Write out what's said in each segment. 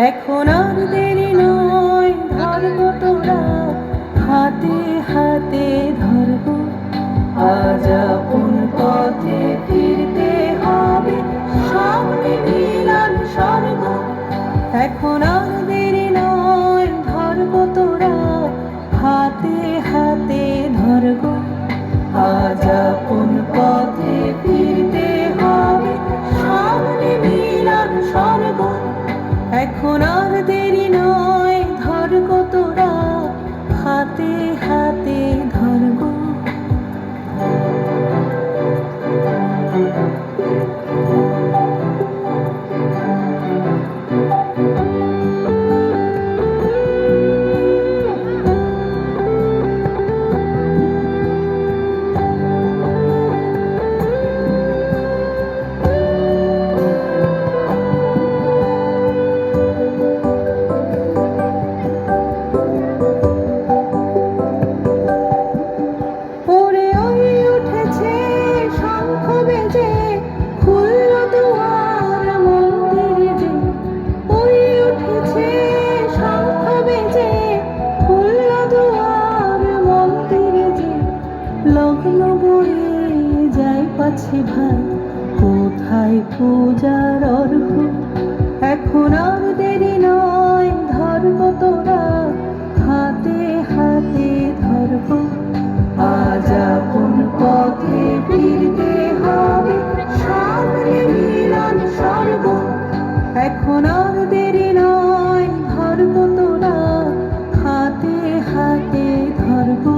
এখন আর দেরি নয়, ধরবো তোরা হাতে হাতে ধরবো। আজ আপন পথে ফিরতে হবে, সামনে মিলন স্বর্গ। এখন আর দেরি নয়, ধরবো তোরা হাতে হাতে ধরবো। আজ আপন পথে ফিরতে হবে, সামনে মিলন স্বর্গ। এখন আর দেরি নয়, ধরবো তোরা হাতে হাতে ধরবো। লগ্ন বয়ে যাই পাছে ভাই, কোথায় পূজার অর্ঘ। এখন আর দেরি নয়, ধরবো তোরা হাতে হাতে ধরবো। আজ আপন পথে ফিরতে হবে, সামনে মিলন স্বর্গ। এখন আর দেরি নয়, ধরবো তোরা হাতে হাতে ধরবো।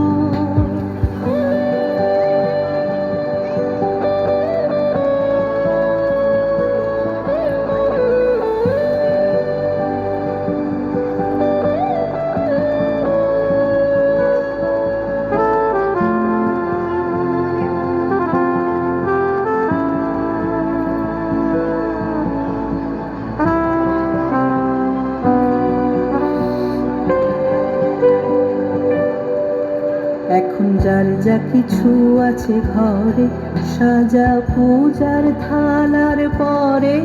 এখন যার যা কিছু আছে ঘরে, সাজা পূজার থালার পরে,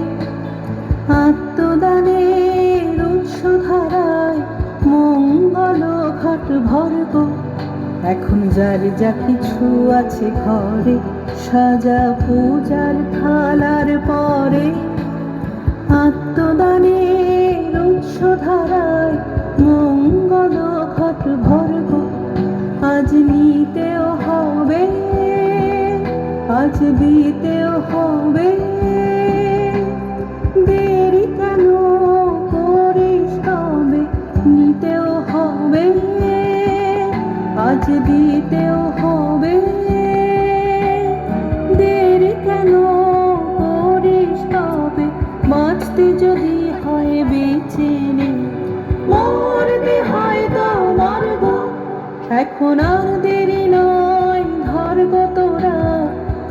আত্মদানের উৎস ধারায় মঙ্গল ঘট ভরব। এখন যার যা কিছু আছে ঘরে, সাজা পূজার থালার পরে, আত্মদানের উৎস ধারায় মঙ্গল ঘট ভরব। আজ নিতেও হবে, আজ দিতেও হবে, দেরি কেন করিস তবে, নিতেও হবে, আজ দিতেও হবে, দেরি কেন করিস তবে। বাঁচতে যদি হয় বেঁচে নে, মরতে হয় তো মরব। এখন আর দেরি নয়, ধরবো তোরা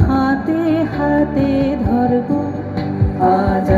হাতে হাতে ধরবো। আজ